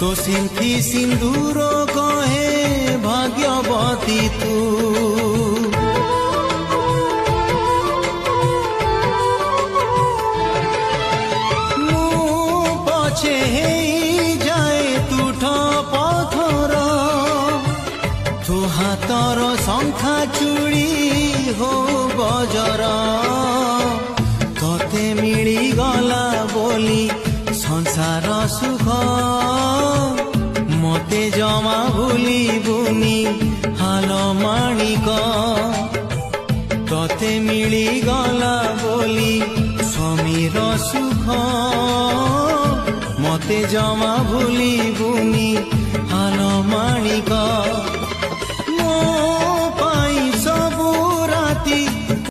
तो सिंथी सिंदूर कहे भाग्यवती तू मु पछे जाए तुठ पथर तू हाथर शंखा चूड़ी हो बजर तोते मिली गला बोली संसार सुख मते जमा भूलिबुनी हाल माणिक तोते मिली गला बोली स्वामीर सुख मते जमा भूलिबुनी हाल माणिक।